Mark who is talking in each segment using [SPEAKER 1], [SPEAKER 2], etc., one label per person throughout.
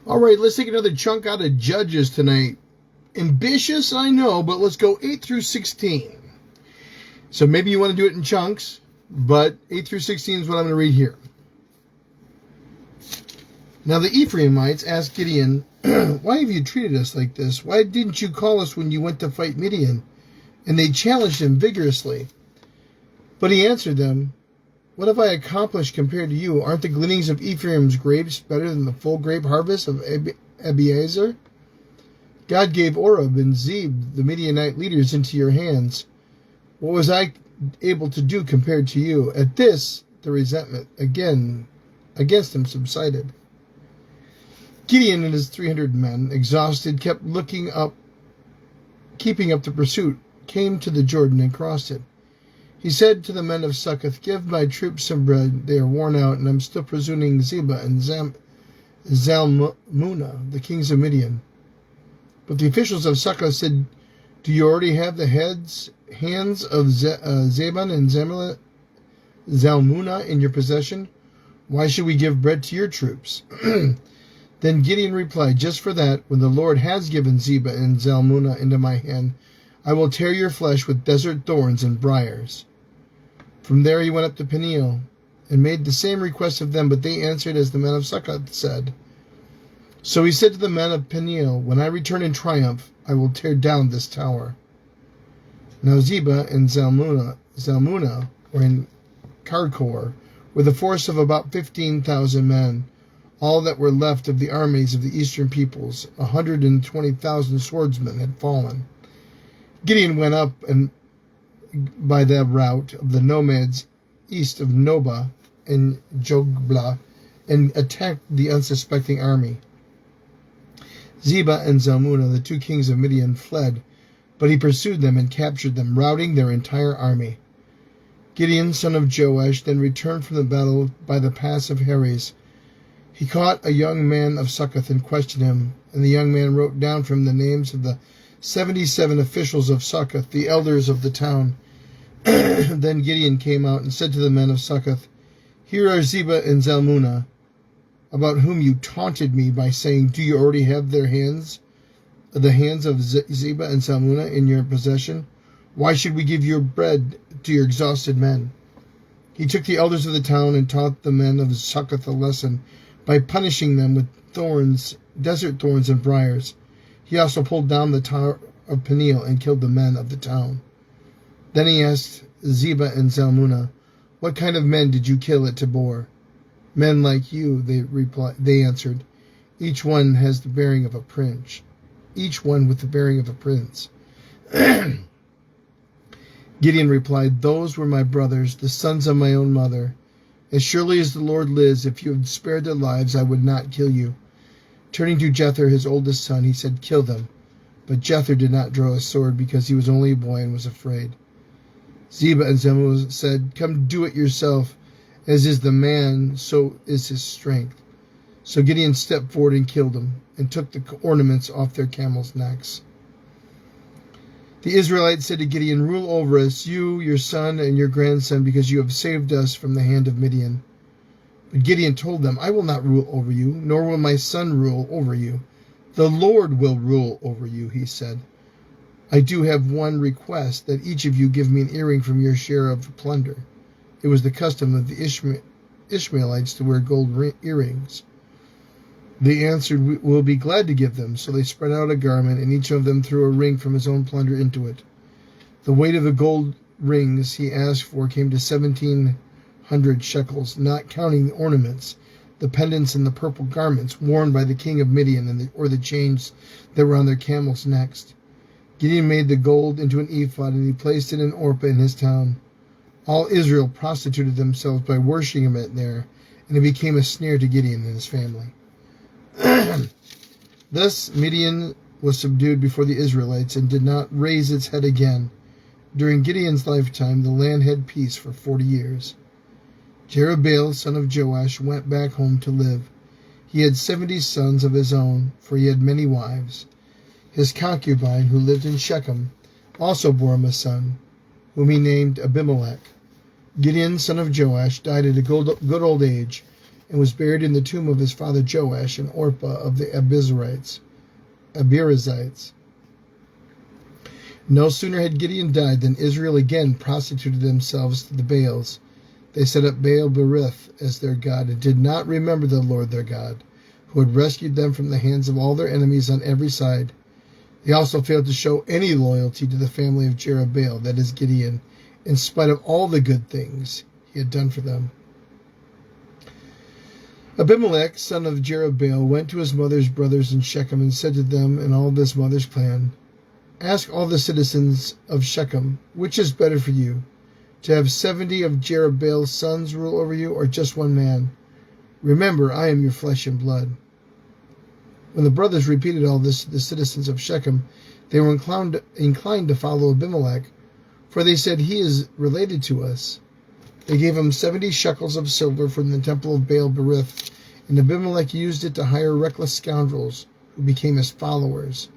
[SPEAKER 1] All right, let's take another chunk out of Judges tonight. Ambitious, I know, but let's go 8 through 16. So maybe you want to do it in chunks, but 8 through 16 is what I'm going to read here. Now the Ephraimites asked Gideon, "Why have you treated us like this? Why didn't you call us when you went to fight Midian?" And they challenged him vigorously. But he answered them, "What have I accomplished compared to you? Aren't the gleanings of Ephraim's grapes better than the full grape harvest of Abiezer? God gave Oreb and Zeb, the Midianite leaders, into your hands. What was I able to do compared to you?" At this, the resentment again against him subsided. Gideon and his 300 men, exhausted, keeping up the pursuit, came to the Jordan and crossed it. He said to the men of Succoth, "Give my troops some bread. They are worn out, and I'm still pursuing Zebah and Zalmunna, the kings of Midian." But the officials of Succoth said, "Do you already have the hands of Zebah and Zalmunna in your possession? Why should we give bread to your troops?" Then Gideon replied, "Just for that, when the Lord has given Zebah and Zalmunna into my hand, I will tear your flesh with desert thorns and briars." From there he went up to Peniel and made the same request of them, but they answered as the men of Succoth said. So he said to the men of Peniel, "When I return in triumph, I will tear down this tower." Now Zebah and Zalmunna were in Karkor, with a force of about 15,000 men, all that were left of the armies of the eastern peoples. 120,000 swordsmen had fallen. Gideon went up and by the route of the nomads east of Nobah and Jogblah and attacked the unsuspecting army. Zebah and Zalmunna, the two kings of Midian, fled, but he pursued them and captured them, routing their entire army. Gideon, son of Joash, then returned from the battle by the pass of Heres. He caught a young man of Succoth and questioned him, and the young man wrote down from the names of the 77 officials of Succoth, the elders of the town. Then Gideon came out and said to the men of Succoth, "Here are Zebah and Zalmunna, about whom you taunted me by saying, 'Do you already have the hands of Zebah and Zalmunna in your possession? Why should we give your bread to your exhausted men?'" He took the elders of the town and taught the men of Succoth a lesson by punishing them with desert thorns and briars. He also pulled down the tower of Peniel and killed the men of the town. Then he asked Zebah and Zalmunna, "What kind of men did you kill at Tabor?" "Men like you," they answered. Each one has the bearing of a prince. Each one with the bearing of a prince. Gideon replied, "Those were my brothers, the sons of my own mother. As surely as the Lord lives, if you had spared their lives, I would not kill you." Turning to Jether, his oldest son, he said, "Kill them." But Jether did not draw a sword because he was only a boy and was afraid. Zebah and Zalmunna said, "Come do it yourself. As is the man, so is his strength." So Gideon stepped forward and killed them, and took the ornaments off their camels' necks. The Israelites said to Gideon, "Rule over us, you, your son, and your grandson, because you have saved us from the hand of Midian." But Gideon told them, "I will not rule over you, nor will my son rule over you. The Lord will rule over you," he said. "I do have one request, that each of you give me an earring from your share of the plunder." It was the custom of the Ishmaelites to wear gold earrings. They answered, "We will be glad to give them." So they spread out a garment, and each of them threw a ring from his own plunder into it. The weight of the gold rings he asked for came to 1,700 shekels, not counting the ornaments, the pendants, and the purple garments worn by the king of Midian, or the chains that were on their camels' necks. Gideon made the gold into an ephod, and he placed it in Orpah in his town. All Israel prostituted themselves by worshiping it there, and it became a snare to Gideon and his family. Thus Midian was subdued before the Israelites and did not raise its head again. During Gideon's lifetime, the land had peace for 40 years. Jerubbaal, son of Joash, went back home to live. He had 70 sons of his own, for he had many wives. His concubine, who lived in Shechem, also bore him a son, whom he named Abimelech. Gideon, son of Joash, died at a good old age, and was buried in the tomb of his father Joash in Orpah of the Abirazites. No sooner had Gideon died than Israel again prostituted themselves to the Baals. They set up Baal-berith as their god and did not remember the Lord their God, who had rescued them from the hands of all their enemies on every side. They also failed to show any loyalty to the family of Jerubbaal, that is Gideon, in spite of all the good things he had done for them. Abimelech, son of Jerubbaal, went to his mother's brothers in Shechem and said to them and all of his mother's clan, "Ask all the citizens of Shechem, which is better for you, to have 70 of Jerubbaal's sons rule over you, or just one man? Remember, I am your flesh and blood." When the brothers repeated all this to the citizens of Shechem, they were inclined to follow Abimelech, for they said, "He is related to us." They gave him 70 shekels of silver from the temple of Baal-berith, and Abimelech used it to hire reckless scoundrels who became his followers.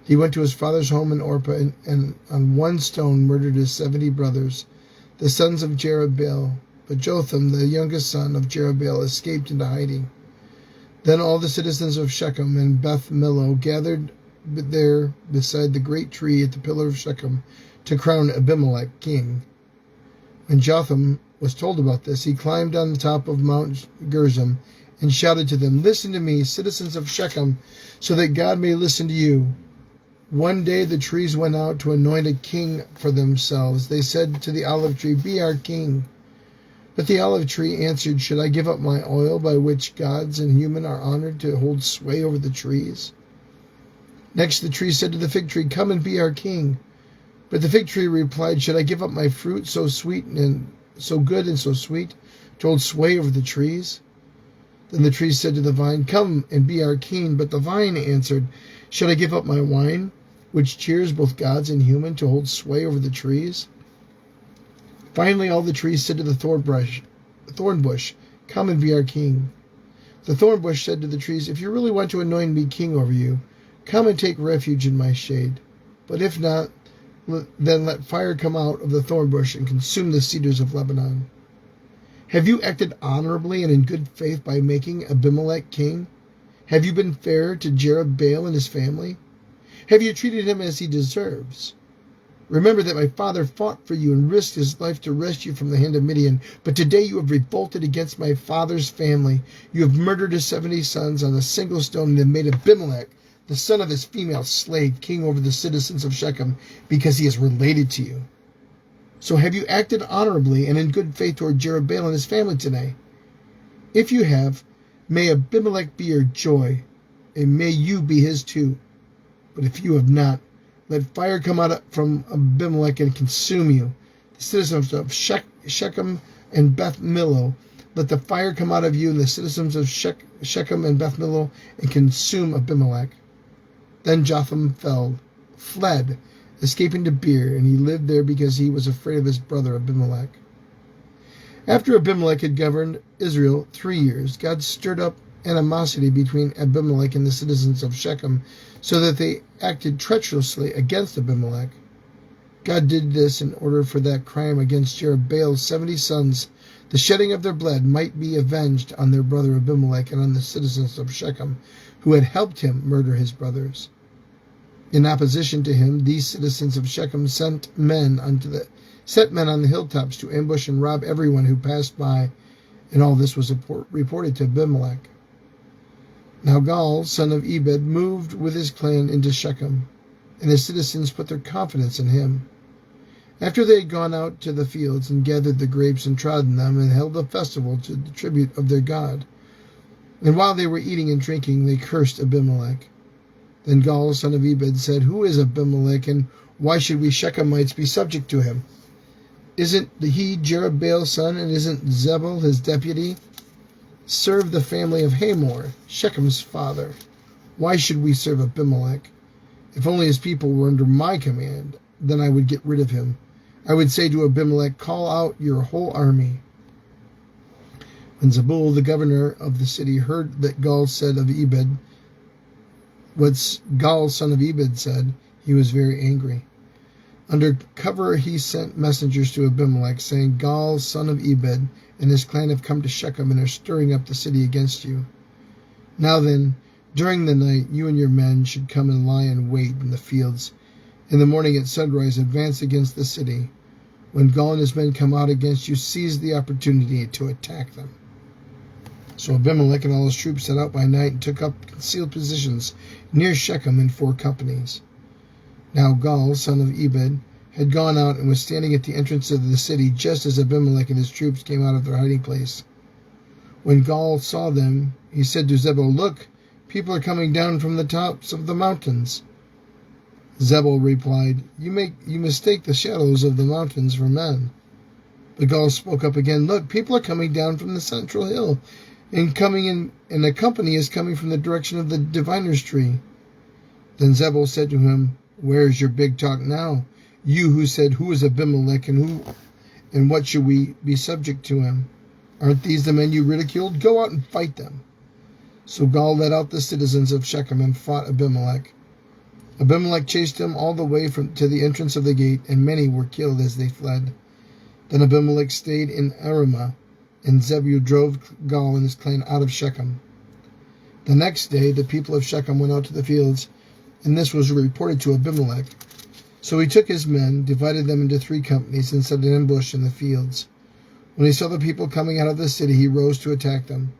[SPEAKER 1] He went to his father's home in Orpah and on one stone murdered his 70 brothers, the sons of Jerubbaal. But Jotham, the youngest son of Jerubbaal, escaped into hiding. Then all the citizens of Shechem and Beth Millo gathered there beside the great tree at the pillar of Shechem to crown Abimelech king. When Jotham was told about this, he climbed on the top of Mount Gerizim and shouted to them, "Listen to me, citizens of Shechem, so that God may listen to you." One day the trees went out to anoint a king for themselves. They said to the olive tree, "Be our king." But the olive tree answered, "Should I give up my oil by which gods and human are honored to hold sway over the trees?" Next the tree said to the fig tree, "Come and be our king." But the fig tree replied, "Should I give up my fruit so sweet and so good and so sweet to hold sway over the trees?" Then the tree said to the vine, "Come and be our king." But the vine answered, "Should I give up my wine, which cheers both gods and human, to hold sway over the trees?" Finally all the trees said to the thorn bush, "Come and be our king." The thorn bush said to the trees, "If you really want to anoint me king over you, come and take refuge in my shade. But if not, then let fire come out of the thorn bush and consume the cedars of Lebanon." Have you acted honorably and in good faith by making Abimelech king? Have you been fair to Jerubbaal and his family? Have you treated him as he deserves? Remember that my father fought for you and risked his life to rescue you from the hand of Midian. But today you have revolted against my father's family. You have murdered his 70 sons on a single stone and have made Abimelech, the son of his female slave, king over the citizens of Shechem, because he is related to you. So have you acted honorably and in good faith toward Jerubbaal and his family today? If you have, may Abimelech be your joy, and may you be his too. But if you have not, let fire come out from Abimelech and consume you. The citizens of Shechem and Beth Millo, let the fire come out of you and the citizens of Shechem and Beth Millo and consume Abimelech. Then Jotham fled, escaping to Beer, and he lived there because he was afraid of his brother Abimelech. After Abimelech had governed Israel 3 years, God stirred up animosity between Abimelech and the citizens of Shechem, so that they acted treacherously against Abimelech. God did this in order for that crime against Jerubbaal's 70 sons, the shedding of their blood, might be avenged on their brother Abimelech and on the citizens of Shechem, who had helped him murder his brothers. In opposition to him, these citizens of Shechem set men on the hilltops to ambush and rob everyone who passed by, and all this was reported to Abimelech. Now Gaal, son of Ebed, moved with his clan into Shechem, and his citizens put their confidence in him. After they had gone out to the fields and gathered the grapes and trodden them and held a festival to the tribute of their God, and while they were eating and drinking, they cursed Abimelech. Then Gaal, son of Ebed, said, "Who is Abimelech, and why should we Shechemites be subject to him? Isn't he Jerubbaal's son, and isn't Zebul his deputy? Serve the family of Hamor, Shechem's father. Why should we serve Abimelech? If only his people were under my command, then I would get rid of him. I would say to Abimelech, call out your whole army." When Zebul, the governor of the city, heard that Gaal said of Ebed, what Gaal, son of Ebed, said, he was very angry. Under cover he sent messengers to Abimelech, saying, "Gaal, son of Ebed, and his clan have come to Shechem and are stirring up the city against you. Now then, during the night, you and your men should come and lie in wait in the fields. In the morning at sunrise, advance against the city. When Gaul and his men come out against you, seize the opportunity to attack them." So Abimelech and all his troops set out by night and took up concealed positions near Shechem in 4 companies. Now Gaul, son of Ebed, had gone out and was standing at the entrance of the city just as Abimelech and his troops came out of their hiding place. When Gaul saw them, he said to Zebul, "Look, people are coming down from the tops of the mountains." Zebul replied, You mistake the shadows of the mountains for men." But Gaul spoke up again, "Look, people are coming down from the central hill, and a company is coming from the direction of the diviner's tree." Then Zebul said to him, "Where is your big talk now? You who said, 'Who is Abimelech, and what should we be subject to him?' Aren't these the men you ridiculed? Go out and fight them." So Gaul led out the citizens of Shechem and fought Abimelech. Abimelech chased him all the way to the entrance of the gate, and many were killed as they fled. Then Abimelech stayed in Arumah, and Zebul drove Gaul and his clan out of Shechem. The next day the people of Shechem went out to the fields, and this was reported to Abimelech. So he took his men, divided them into 3 companies, and set an ambush in the fields. When he saw the people coming out of the city, he rose to attack them.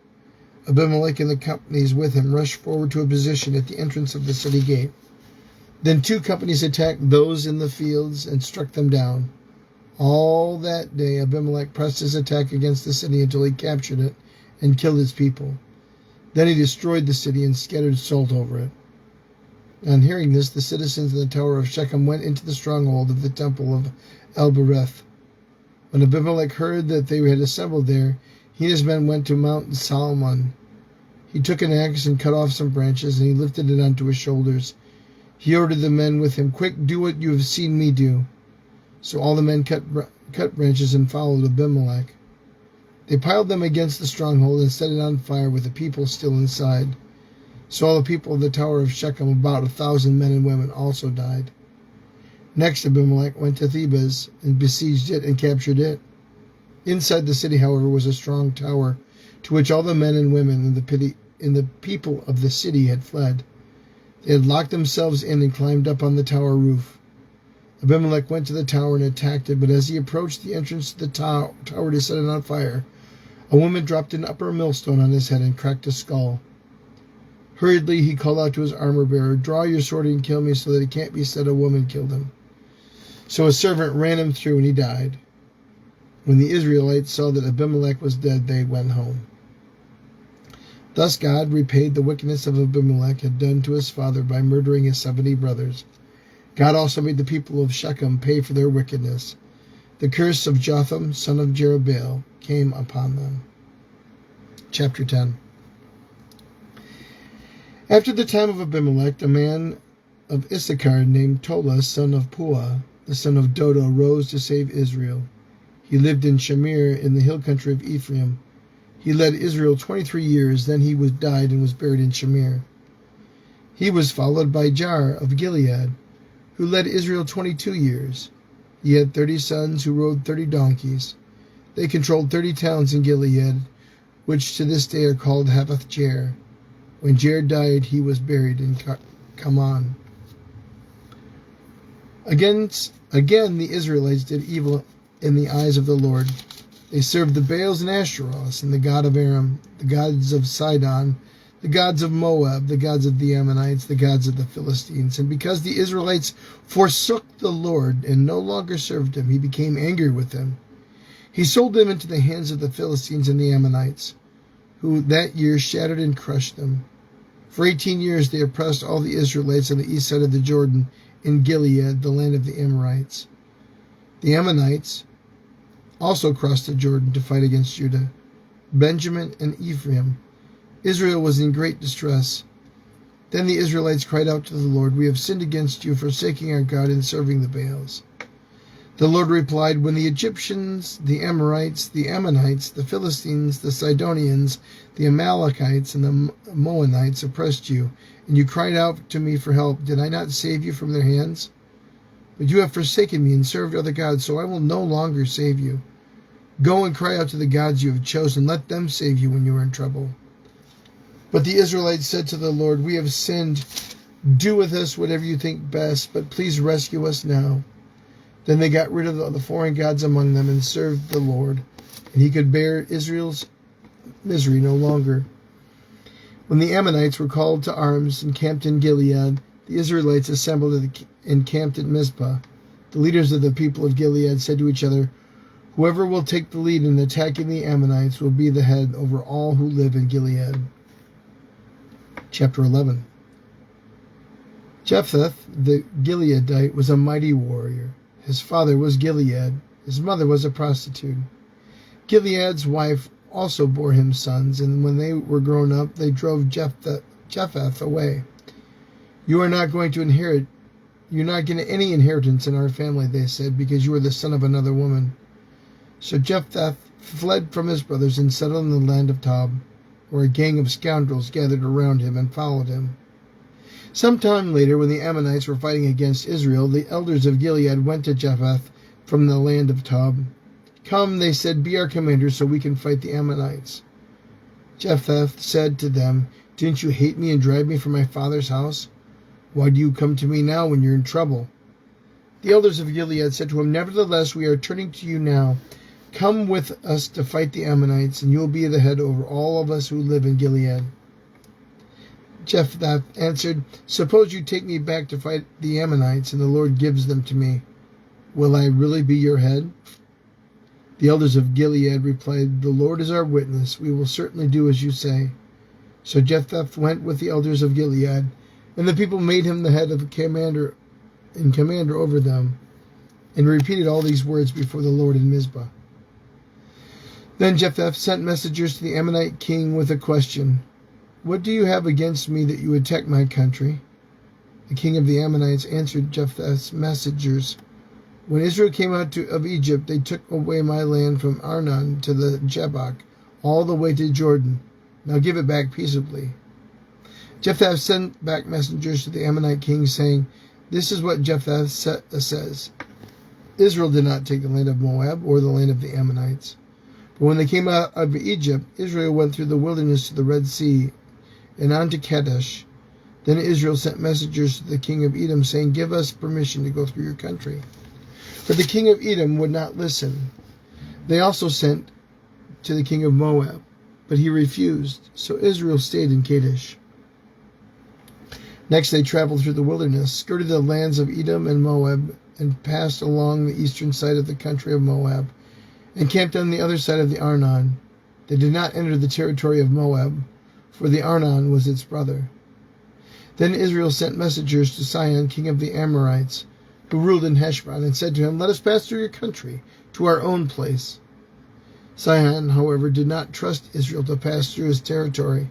[SPEAKER 1] Abimelech and the companies with him rushed forward to a position at the entrance of the city gate. Then 2 companies attacked those in the fields and struck them down. All that day Abimelech pressed his attack against the city until he captured it and killed its people. Then he destroyed the city and scattered salt over it. On hearing this, the citizens in the tower of Shechem went into the stronghold of the temple of El-Berith. When Abimelech heard that they had assembled there, he and his men went to Mount Salmon. He took an axe and cut off some branches, and he lifted it onto his shoulders. He ordered the men with him, "Quick, do what you have seen me do." So all the men cut branches and followed Abimelech. They piled them against the stronghold and set it on fire with the people still inside. So all the people of the tower of Shechem, about 1,000 men and women, also died. Next Abimelech went to Thebez and besieged it and captured it. Inside the city, however, was a strong tower to which all the men and women and the people of the city had fled. They had locked themselves in and climbed up on the tower roof. Abimelech went to the tower and attacked it, but as he approached the entrance to the tower to set it on fire, a woman dropped an upper millstone on his head and cracked his skull. Hurriedly he called out to his armor-bearer, "Draw your sword and kill me so that it can't be said a woman killed him." So a servant ran him through and he died. When the Israelites saw that Abimelech was dead, they went home. Thus God repaid the wickedness of Abimelech had done to his father by murdering his 70 brothers. God also made the people of Shechem pay for their wickedness. The curse of Jotham, son of Jerubbaal, came upon them. Chapter 10. After the time of Abimelech, a man of Issachar named Tola, son of Puah, the son of Dodo, rose to save Israel. He lived in Shamir in the hill country of Ephraim. He led Israel 23 years, then he died and was buried in Shamir. He was followed by Jar of Gilead, who led Israel 22 years. He had 30 sons who rode 30 donkeys. They controlled 30 towns in Gilead, which to this day are called Havoth-Jair. When Jair died, he was buried in Kaman. Again, the Israelites did evil in the eyes of the Lord. They served the Baals and Asheroths, and the god of Aram, the gods of Sidon, the gods of Moab, the gods of the Ammonites, the gods of the Philistines. And because the Israelites forsook the Lord and no longer served him, he became angry with them. He sold them into the hands of the Philistines and the Ammonites, who that year shattered and crushed them. For 18 years they oppressed all the Israelites on the east side of the Jordan in Gilead, the land of the Amorites. The Ammonites also crossed the Jordan to fight against Judah, Benjamin, and Ephraim. Israel was in great distress. Then the Israelites cried out to the Lord, "We have sinned against you, forsaking our God and serving the Baals." The Lord replied, "When the Egyptians, the Amorites, the Ammonites, the Philistines, the Sidonians, the Amalekites, and the Moabites oppressed you, and you cried out to me for help, did I not save you from their hands? But you have forsaken me and served other gods, so I will no longer save you. Go and cry out to the gods you have chosen. Let them save you when you are in trouble." But the Israelites said to the Lord, "We have sinned. Do with us whatever you think best, but please rescue us now." Then they got rid of the foreign gods among them and served the Lord, and he could bear Israel's misery no longer. When the Ammonites were called to arms and camped in Gilead, the Israelites assembled and camped at Mizpah. The leaders of the people of Gilead said to each other, "Whoever will take the lead in attacking the Ammonites will be the head over all who live in Gilead." Chapter 11. Jephthah the Gileadite was a mighty warrior. His father was Gilead. His mother was a prostitute. Gilead's wife also bore him sons, and when they were grown up, they drove Jephthah away. "You are not going to inherit. You're not getting any inheritance in our family," they said, "because you are the son of another woman." So Jephthah fled from his brothers and settled in the land of Tob, where a gang of scoundrels gathered around him and followed him. Some time later, when the Ammonites were fighting against Israel, the elders of Gilead went to Jephthah from the land of Tob. "Come," they said, "be our commander so we can fight the Ammonites." Jephthah said to them, "Didn't you hate me and drive me from my father's house? Why do you come to me now when you're in trouble?" The elders of Gilead said to him, "Nevertheless, we are turning to you now. Come with us to fight the Ammonites, and you will be the head over all of us who live in Gilead." Jephthah answered, "Suppose you take me back to fight the Ammonites, and the Lord gives them to me. Will I really be your head?" The elders of Gilead replied, "The Lord is our witness. We will certainly do as you say." So Jephthah went with the elders of Gilead, and the people made him the head of commander over them, and repeated all these words before the Lord in Mizpah. Then Jephthah sent messengers to the Ammonite king with a question. "What do you have against me that you attack my country?" The king of the Ammonites answered Jephthah's messengers, "When Israel came out of Egypt, they took away my land from Arnon to the Jabbok, all the way to Jordan. Now give it back peaceably." Jephthah sent back messengers to the Ammonite king, saying, "This is what Jephthah says. Israel did not take the land of Moab or the land of the Ammonites. But when they came out of Egypt, Israel went through the wilderness to the Red Sea and on to Kadesh. Then Israel sent messengers to the king of Edom, saying, 'Give us permission to go through your country.' But the king of Edom would not listen. They also sent to the king of Moab, but he refused. So Israel stayed in Kadesh. Next they traveled through the wilderness, skirted the lands of Edom and Moab, and passed along the eastern side of the country of Moab, and camped on the other side of the Arnon. They did not enter the territory of Moab, for the Arnon was its brother. Then Israel sent messengers to Sihon, king of the Amorites, who ruled in Heshbon, and said to him, 'Let us pass through your country to our own place.' Sihon, however, did not trust Israel to pass through his territory.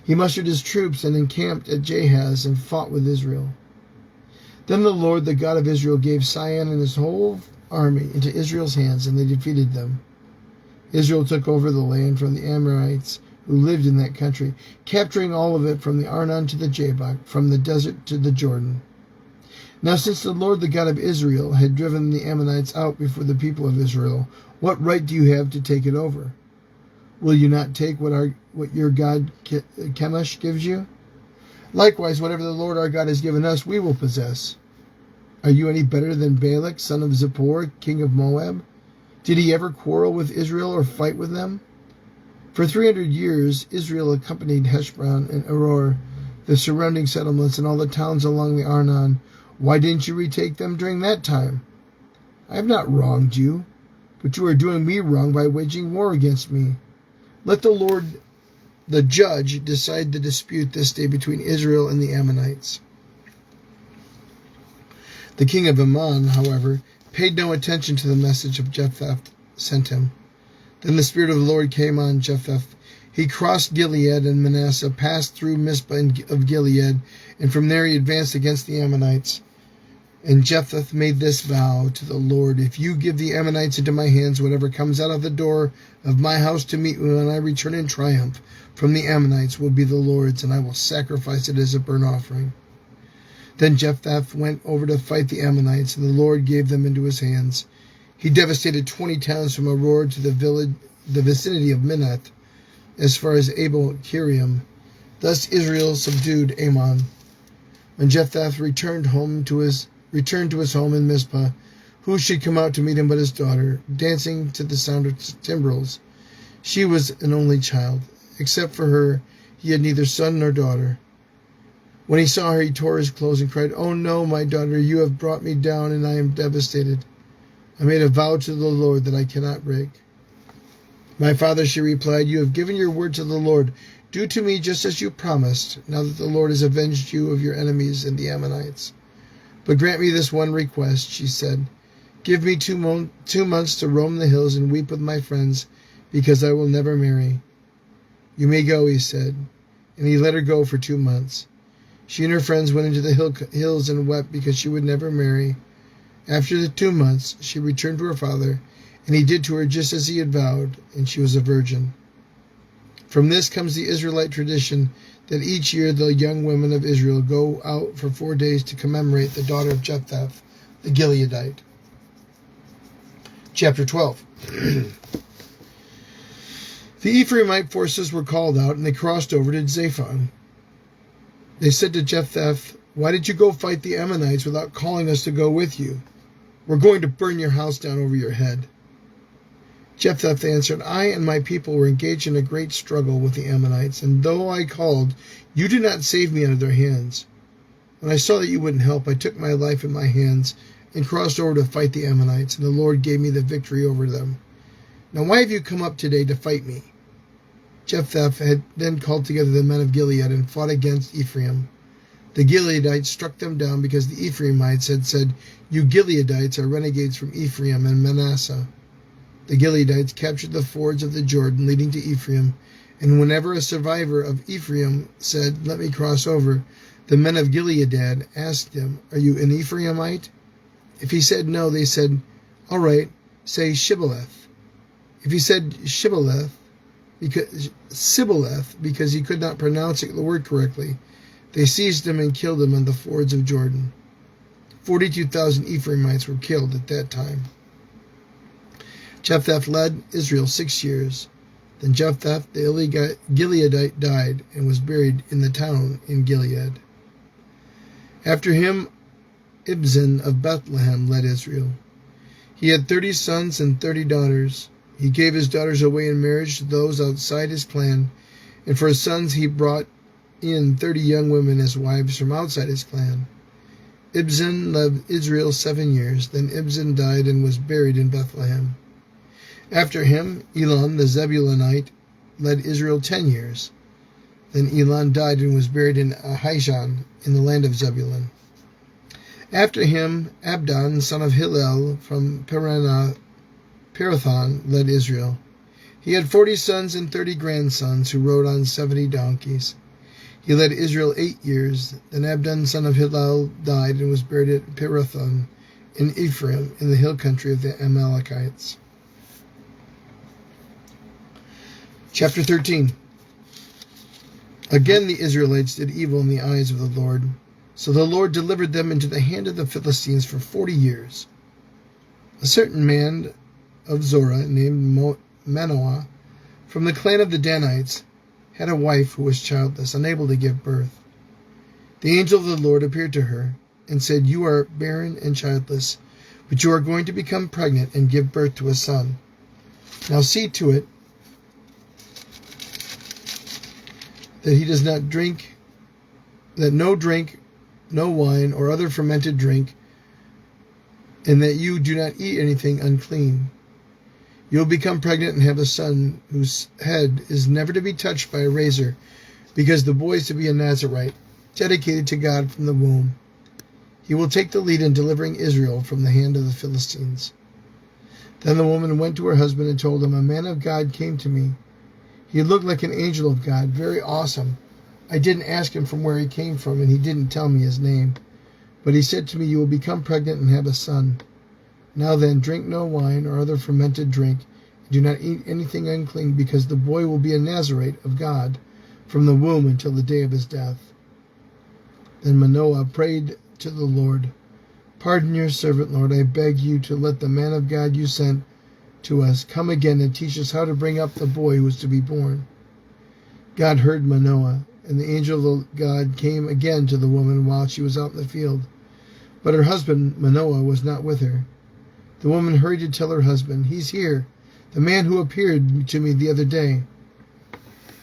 [SPEAKER 1] He mustered his troops and encamped at Jahaz and fought with Israel. Then the Lord, the God of Israel, gave Sihon and his whole army into Israel's hands, and they defeated them. Israel took over the land from the Amorites who lived in that country, capturing all of it from the Arnon to the Jabbok, from the desert to the Jordan. Now since the Lord, the God of Israel, had driven the Ammonites out before the people of Israel, what right do you have to take it over? Will you not take what your God Chemosh gives you? Likewise, whatever the Lord our God has given us, we will possess. Are you any better than Balak, son of Zippor, king of Moab? Did he ever quarrel with Israel or fight with them? For 300 years Israel accompanied Heshbon and Aroer, the surrounding settlements, and all the towns along the Arnon. Why didn't you retake them during that time? I have not wronged you, but you are doing me wrong by waging war against me. Let the Lord, the judge, decide the dispute this day between Israel and the Ammonites." The king of Ammon, however, paid no attention to the message of Jephthah sent him. Then the Spirit of the Lord came on Jephthah. He crossed Gilead and Manasseh, passed through Mizpah of Gilead, and from there he advanced against the Ammonites. And Jephthah made this vow to the Lord, "If you give the Ammonites into my hands, whatever comes out of the door of my house to meet me when I return in triumph from the Ammonites will be the Lord's, and I will sacrifice it as a burnt offering." Then Jephthah went over to fight the Ammonites, and the Lord gave them into his hands. He devastated 20 towns from Aurora to the vicinity of Minath, as far as Abel Kiriam. Thus Israel subdued Ammon. When Jephthah returned to his home in Mizpah, who should come out to meet him but his daughter, dancing to the sound of timbrels? She was an only child. Except for her, he had neither son nor daughter. When he saw her, he tore his clothes and cried, "Oh no, my daughter, you have brought me down, and I am devastated. I made a vow to the Lord that I cannot break." "My father," she replied, "you have given your word to the Lord. Do to me just as you promised, now that the Lord has avenged you of your enemies and the Ammonites. But grant me this one request," she said. "Give me 2 months to roam the hills and weep with my friends, because I will never marry." "You may go," he said, and he let her go for 2 months. She and her friends went into the hills and wept because she would never marry. After the 2 months, she returned to her father, and he did to her just as he had vowed, and she was a virgin. From this comes the Israelite tradition that each year the young women of Israel go out for 4 days to commemorate the daughter of Jephthah, the Gileadite. Chapter 12. The Ephraimite forces were called out, and they crossed over to Zaphon. They said to Jephthah, "Why did you go fight the Ammonites without calling us to go with you? We're going to burn your house down over your head." Jephthah answered, "I and my people were engaged in a great struggle with the Ammonites, and though I called, you did not save me out of their hands. When I saw that you wouldn't help, I took my life in my hands and crossed over to fight the Ammonites, and the Lord gave me the victory over them. Now why have you come up today to fight me?" Jephthah had then called together the men of Gilead and fought against Ephraim. The Gileadites struck them down because the Ephraimites had said, "You Gileadites are renegades from Ephraim and Manasseh." The Gileadites captured the fords of the Jordan leading to Ephraim, and whenever a survivor of Ephraim said, "Let me cross over," the men of Gilead asked him, "Are you an Ephraimite?" If he said no, they said, "All right, say Shibboleth." If he said Sibboleth because he could not pronounce the word correctly, they seized him and killed him on the fords of Jordan. 42,000 Ephraimites were killed at that time. Jephthah led Israel 6 years. Then Jephthah the Gileadite died and was buried in the town in Gilead. After him, Ibzan of Bethlehem led Israel. He had 30 sons and 30 daughters. He gave his daughters away in marriage to those outside his clan, and for his sons he brought in 30 young women as wives from outside his clan. Ibzan led Israel 7 years. Then Ibzan died and was buried in Bethlehem. After him, Elon the Zebulunite led Israel 10 years. Then Elon died and was buried in Ahijan in the land of Zebulun. After him, Abdon, son of Hillel from Pirathon, led Israel. He had 40 sons and 30 grandsons who rode on 70 donkeys. He led Israel 8 years. Then Abdon, son of Hillel, died and was buried at Pirathon in Ephraim in the hill country of the Amalekites. Chapter 13. Again the Israelites did evil in the eyes of the Lord. So the Lord delivered them into the hand of the Philistines for 40 years. A certain man of Zorah named Manoah from the clan of the Danites had a wife who was childless, unable to give birth. The angel of the Lord appeared to her and said, "You are barren and childless, but you are going to become pregnant and give birth to a son. Now see to it that he does not drink, that no wine or other fermented drink, and that you do not eat anything unclean. You will become pregnant and have a son whose head is never to be touched by a razor, because the boy is to be a Nazirite, dedicated to God from the womb. He will take the lead in delivering Israel from the hand of the Philistines." Then the woman went to her husband and told him, "A man of God came to me. He looked like an angel of God, very awesome. I didn't ask him from where he came from, and he didn't tell me his name. But he said to me, 'You will become pregnant and have a son. Now then, drink no wine or other fermented drink, and do not eat anything unclean, because the boy will be a Nazirite of God from the womb until the day of his death.' Then Manoah prayed to the Lord, Pardon your servant, Lord. I beg you to let the man of God you sent to us come again and teach us how to bring up the boy who is to be born." God heard Manoah, and the angel of God came again to the woman while she was out in the field. But her husband, Manoah, was not with her. The woman hurried to tell her husband, "He's here, the man who appeared to me the other day."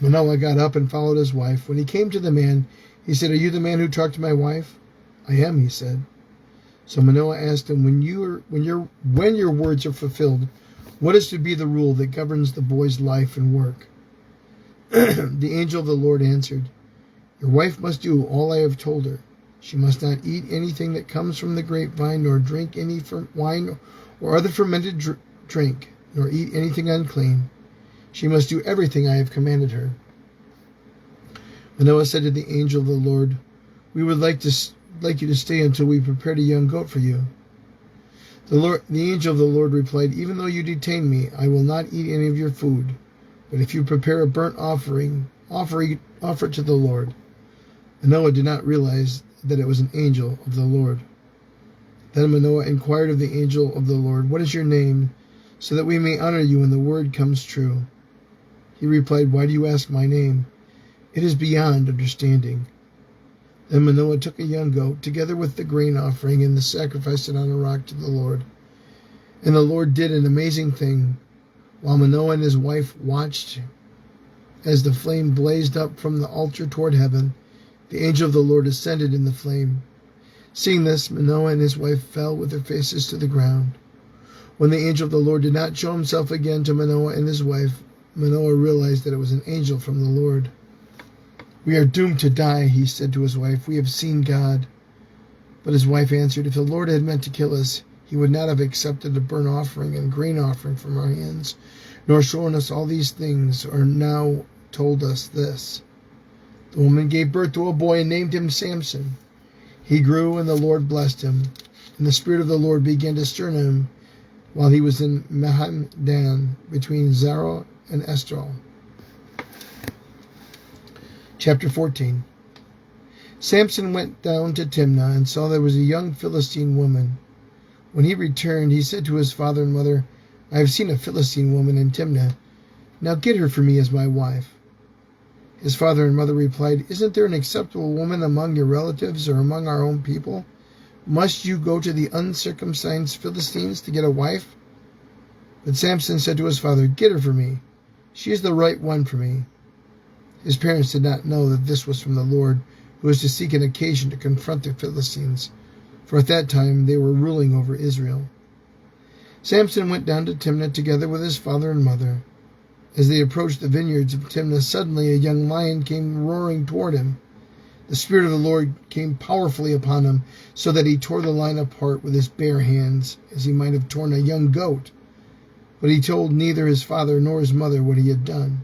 [SPEAKER 1] Manoah got up and followed his wife. When he came to the man, he said, "Are you the man who talked to my wife?" "I am," he said. So Manoah asked him, when your words are fulfilled, what is to be the rule that governs the boy's life and work?" The angel of the Lord answered, "Your wife must do all I have told her. She must not eat anything that comes from the grapevine, nor drink any wine or other fermented drink, nor eat anything unclean. She must do everything I have commanded her." Manoah said to the angel of the Lord, "We would like you to stay until we prepared a young goat for you." The angel of the Lord replied, "Even though you detain me, I will not eat any of your food. But if you prepare a burnt offering, offer it to the Lord." Manoah did not realize that it was an angel of the Lord. Then Manoah inquired of the angel of the Lord, "What is your name, so that we may honor you when the word comes true?" He replied, "Why do you ask my name? It is beyond understanding." Then Manoah took a young goat, together with the grain offering, and sacrificed it on a rock to the Lord. And the Lord did an amazing thing. While Manoah and his wife watched as the flame blazed up from the altar toward heaven, the angel of the Lord ascended in the flame. Seeing this, Manoah and his wife fell with their faces to the ground. When the angel of the Lord did not show himself again to Manoah and his wife, Manoah realized that it was an angel from the Lord. "We are doomed to die," he said to his wife. "We have seen God." But his wife answered, "If the Lord had meant to kill us, he would not have accepted a burnt offering and grain offering from our hands, nor shown us all these things, or now told us this." The woman gave birth to a boy and named him Samson. He grew, and the Lord blessed him. And the Spirit of the Lord began to stir in him while he was in Mahanaim, between Zarah and Eshtaol. Chapter 14. Samson went down to Timnah and saw there was a young Philistine woman. When he returned, he said to his father and mother, "I have seen a Philistine woman in Timnah. Now get her for me as my wife." His father and mother replied, "Isn't there an acceptable woman among your relatives or among our own people? Must you go to the uncircumcised Philistines to get a wife?" But Samson said to his father, "Get her for me. She is the right one for me." His parents did not know that this was from the Lord, who was to seek an occasion to confront the Philistines, for at that time they were ruling over Israel. Samson went down to Timnah together with his father and mother. As they approached the vineyards of Timnah, suddenly a young lion came roaring toward him. The Spirit of the Lord came powerfully upon him, so that he tore the lion apart with his bare hands, as he might have torn a young goat. But he told neither his father nor his mother what he had done.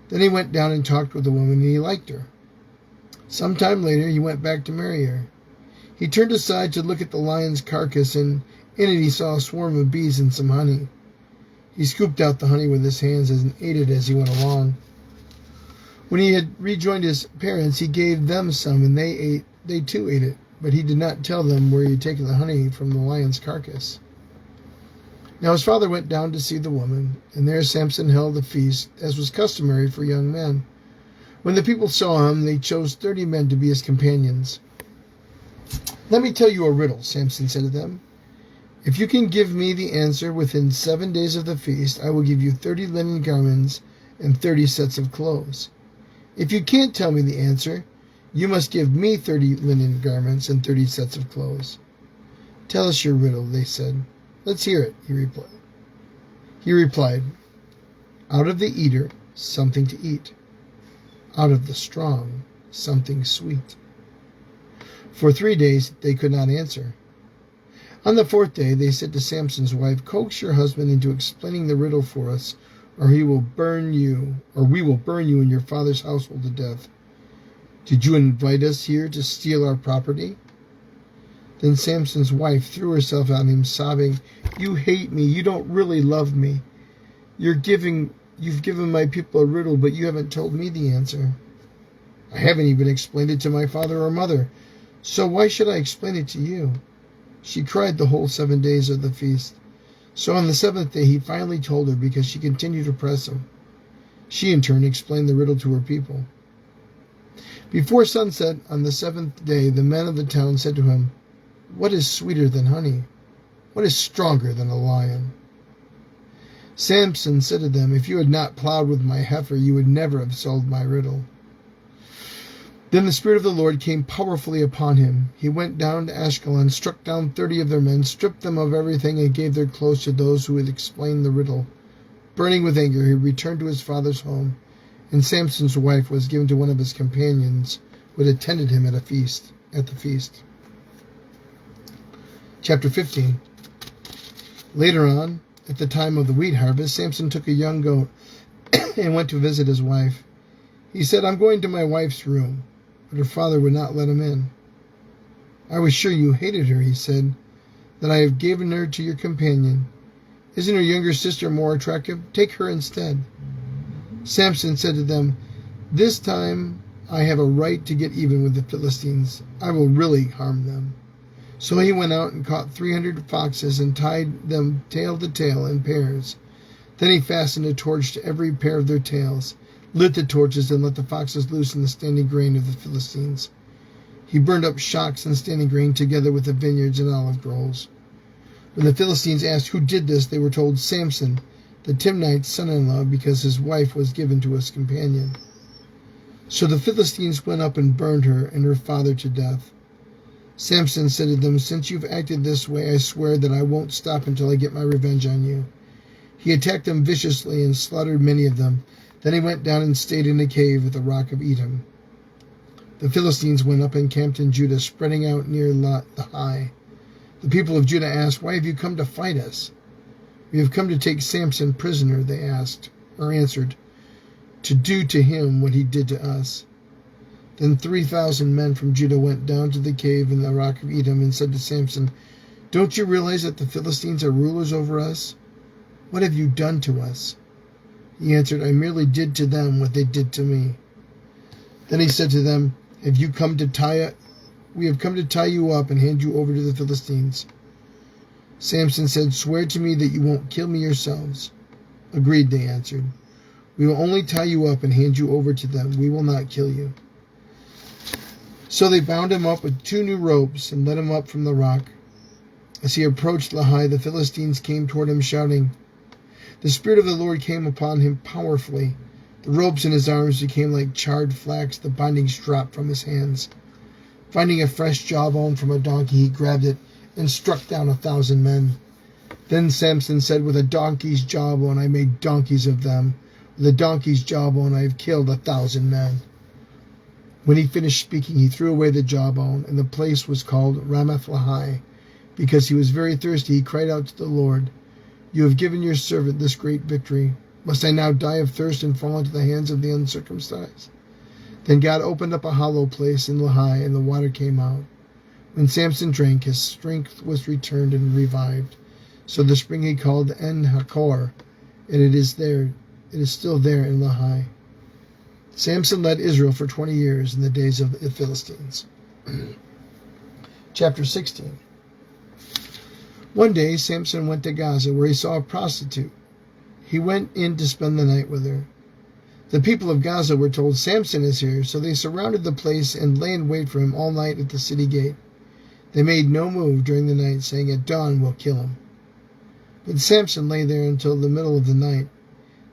[SPEAKER 1] Then he went down and talked with the woman, and he liked her. Some time later he went back to marry her. He turned aside to look at the lion's carcass, and in it he saw a swarm of bees and some honey. He scooped out the honey with his hands and ate it as he went along. When he had rejoined his parents, he gave them some, and they too ate it, but he did not tell them where he had taken the honey from the lion's carcass. Now his father went down to see the woman, and there Samson held a feast, as was customary for young men. When the people saw him, they chose 30 men to be his companions. "Let me tell you a riddle," Samson said to them. "If you can give me the answer within 7 days of the feast, I will give you 30 linen garments and 30 sets of clothes. If you can't tell me the answer, you must give me 30 linen garments and 30 sets of clothes." "Tell us your riddle," they said. "Let's hear it," he replied. "Out of the eater, something to eat. Out of the strong, something sweet." For 3 days they could not answer. On the 4th day they said to Samson's wife, "Coax your husband into explaining the riddle for us, or we will burn you and your father's household to death. Did you invite us here to steal our property?" Then Samson's wife threw herself on him, sobbing, "You hate me. You don't really love me. You've given my people a riddle, but you haven't told me the answer. I haven't even explained it to my father or mother, so why should I explain it to you?" She cried the whole 7 days of the feast. So on the 7th day he finally told her because she continued to press him. She in turn explained the riddle to her people. Before sunset on the 7th day the men of the town said to him, "What is sweeter than honey? What is stronger than a lion?" Samson said to them, "If you had not plowed with my heifer, you would never have solved my riddle." Then the Spirit of the Lord came powerfully upon him. He went down to Ashkelon, struck down 30 of their men, stripped them of everything, and gave their clothes to those who had explained the riddle. Burning with anger, he returned to his father's home, and Samson's wife was given to one of his companions who had attended him at the feast. Chapter 15. Later on, at the time of the wheat harvest, Samson took a young goat and went to visit his wife. He said, "I'm going to my wife's room," but her father would not let him in. "I was sure you hated her," he said, "that I have given her to your companion. Isn't her younger sister more attractive? Take her instead." Samson said to them, "This time I have a right to get even with the Philistines. I will really harm them." So he went out and caught 300 foxes and tied them tail to tail in pairs. Then he fastened a torch to every pair of their tails, lit the torches, and let the foxes loose in the standing grain of the Philistines. He burned up shocks and standing grain together with the vineyards and olive groves. When the Philistines asked who did this, they were told, "Samson, the Timnite's son-in-law, because his wife was given to his companion." So the Philistines went up and burned her and her father to death. Samson said to them, "Since you've acted this way, I swear that I won't stop until I get my revenge on you." He attacked them viciously and slaughtered many of them. Then he went down and stayed in a cave at the rock of Edom. The Philistines went up and camped in Judah, spreading out near Lehi. The people of Judah asked, "Why have you come to fight us?" "We have come to take Samson prisoner," they answered, "to do to him what he did to us." Then 3,000 men from Judah went down to the cave in the rock of Edom and said to Samson, "Don't you realize that the Philistines are rulers over us? What have you done to us?" He answered, "I merely did to them what they did to me." Then he said to them, We have come to tie you up and hand you over to the Philistines." Samson said, "Swear to me that you won't kill me yourselves." "Agreed," they answered. "We will only tie you up and hand you over to them. We will not kill you." So they bound him up with 2 new ropes and led him up from the rock. As he approached Lehi, the Philistines came toward him, shouting. The Spirit of the Lord came upon him powerfully. The ropes in his arms became like charred flax. The bindings dropped from his hands. Finding a fresh jawbone from a donkey, he grabbed it and struck down 1,000 men. Then Samson said, "With a donkey's jawbone I made donkeys of them. With a donkey's jawbone I have killed 1,000 men." When he finished speaking, he threw away the jawbone, and the place was called Ramath-Lehi. Because he was very thirsty, he cried out to the Lord, "You have given your servant this great victory. Must I now die of thirst and fall into the hands of the uncircumcised?" Then God opened up a hollow place in Lehi, and the water came out. When Samson drank, his strength was returned and revived. So the spring he called En-Hakor, and it is still there in Lehi. Samson led Israel for 20 years in the days of the Philistines. Chapter 16. One day Samson went to Gaza, where he saw a prostitute. He went in to spend the night with her. The people of Gaza were told, "Samson is here," so they surrounded the place and lay in wait for him all night at the city gate. They made no move during the night, saying, "At dawn we'll kill him." But Samson lay there until the middle of the night.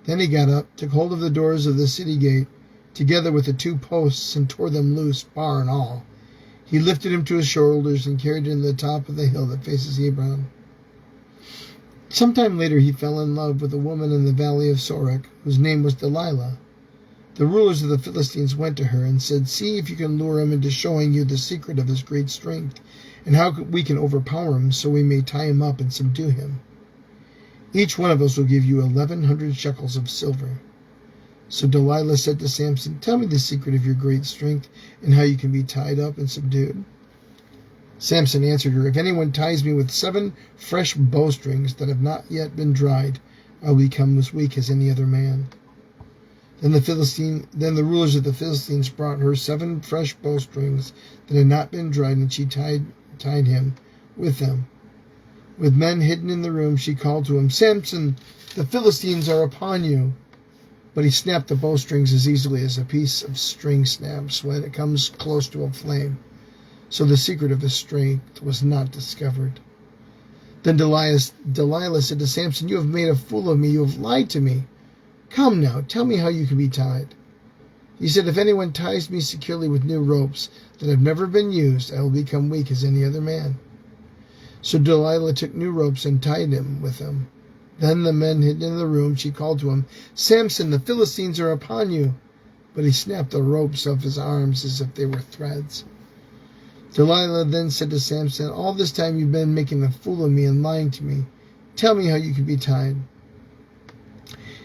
[SPEAKER 1] Then he got up, took hold of the doors of the city gate, together with the 2 posts, and tore them loose, bar and all. He lifted him to his shoulders and carried him to the top of the hill that faces Hebron. Sometime later he fell in love with a woman in the valley of Sorek, whose name was Delilah. The rulers of the Philistines went to her and said, "See if you can lure him into showing you the secret of his great strength, and how we can overpower him, so we may tie him up and subdue him. Each one of us will give you 1,100 shekels of silver." So Delilah said to Samson, "Tell me the secret of your great strength and how you can be tied up and subdued." Samson answered her, "If anyone ties me with 7 fresh bowstrings that have not yet been dried, I will become as weak as any other man." Then the rulers of the Philistines brought her 7 fresh bowstrings that had not been dried, and she tied him with them. With men hidden in the room, she called to him, "Samson, the Philistines are upon you." But he snapped the bowstrings as easily as a piece of string snaps when it comes close to a flame. So the secret of his strength was not discovered. Then Delilah said to Samson, "You have made a fool of me. You have lied to me. Come now, tell me how you can be tied." He said, "If anyone ties me securely with new ropes that have never been used, I will become weak as any other man." So Delilah took new ropes and tied him with them. Then the men hid in the room. She called to him, "Samson, the Philistines are upon you." But he snapped the ropes off his arms as if they were threads. Delilah then said to Samson, "All this time you've been making a fool of me and lying to me. Tell me how you can be tied."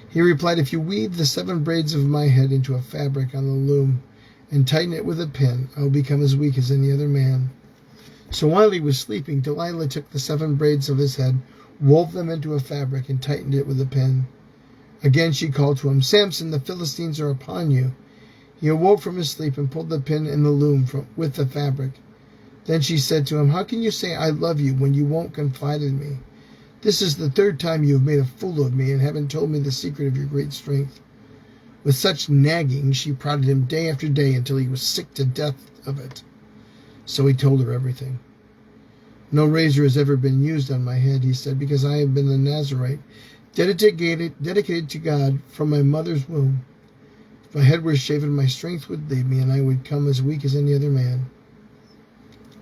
[SPEAKER 1] He replied, "If you weave the 7 braids of my head into a fabric on the loom and tighten it with a pin, I will become as weak as any other man." So while he was sleeping, Delilah took the 7 braids of his head, wove them into a fabric, and tightened it with a pin. Again she called to him, "Samson, the Philistines are upon you." He awoke from his sleep and pulled the pin in the loom with the fabric. Then she said to him, "How can you say I love you when you won't confide in me? This is the 3rd time you have made a fool of me and haven't told me the secret of your great strength." With such nagging, she prodded him day after day until he was sick to death of it. So he told her everything. "No razor has ever been used on my head," he said, "because I have been a Nazarite, dedicated to God from my mother's womb. If my head were shaven, my strength would leave me, and I would come as weak as any other man."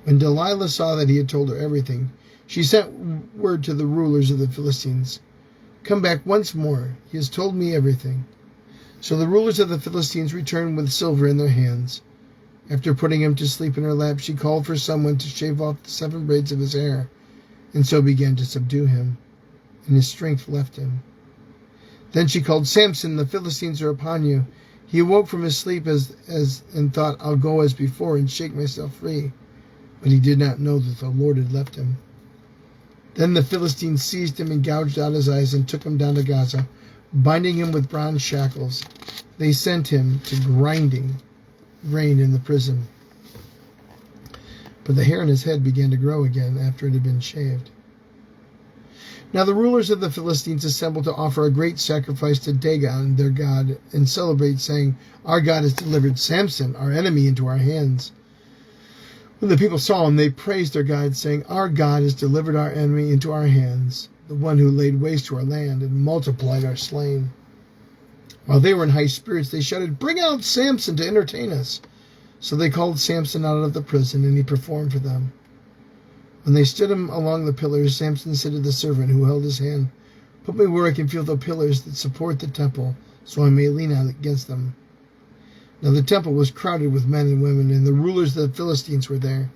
[SPEAKER 1] When Delilah saw that he had told her everything, she sent word to the rulers of the Philistines, "Come back once more. He has told me everything." So the rulers of the Philistines returned with silver in their hands. After putting him to sleep in her lap, she called for someone to shave off the 7 braids of his hair, and so began to subdue him, and his strength left him. Then she called, "Samson, the Philistines are upon you." He awoke from his sleep and thought, "I'll go as before and shake myself free." But he did not know that the Lord had left him. Then the Philistines seized him and gouged out his eyes and took him down to Gaza, binding him with bronze shackles. They sent him to grinding grain in the prison. But the hair on his head began to grow again after it had been shaved. Now the rulers of the Philistines assembled to offer a great sacrifice to Dagon, their god, and celebrate, saying, "Our God has delivered Samson, our enemy, into our hands." When the people saw him, they praised their God, saying, "Our God has delivered our enemy into our hands, the one who laid waste to our land and multiplied our slain." While they were in high spirits, they shouted, "Bring out Samson to entertain us." So they called Samson out of the prison, and he performed for them. When they stood him along the pillars, Samson said to the servant who held his hand, "Put me where I can feel the pillars that support the temple, so I may lean out against them." Now the temple was crowded with men and women, and the rulers of the Philistines were there.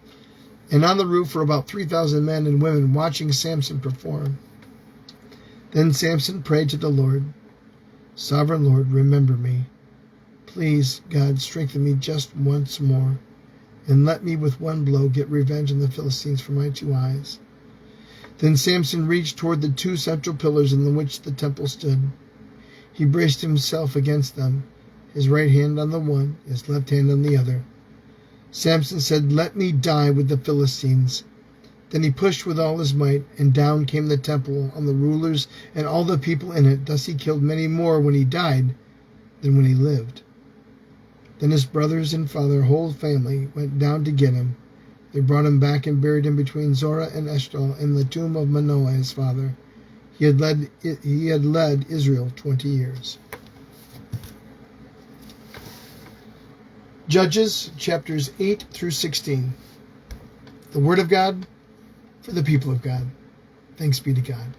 [SPEAKER 1] And on the roof were about 3,000 men and women watching Samson perform. Then Samson prayed to the Lord, "Sovereign Lord, remember me. Please, God, strengthen me just once more, and let me with one blow get revenge on the Philistines for my 2 eyes." Then Samson reached toward the 2 central pillars in which the temple stood. He braced himself against them, his right hand on the one, his left hand on the other. Samson said, "Let me die with the Philistines." Then he pushed with all his might, and down came the temple on the rulers and all the people in it. Thus he killed many more when he died than when he lived. Then his brothers and father, whole family, went down to get him. They brought him back and buried him between Zorah and Eshtaol in the tomb of Manoah his father. He had led Israel 20 years. Judges chapters 8 through 16. The Word of God for the people of God. Thanks be to God.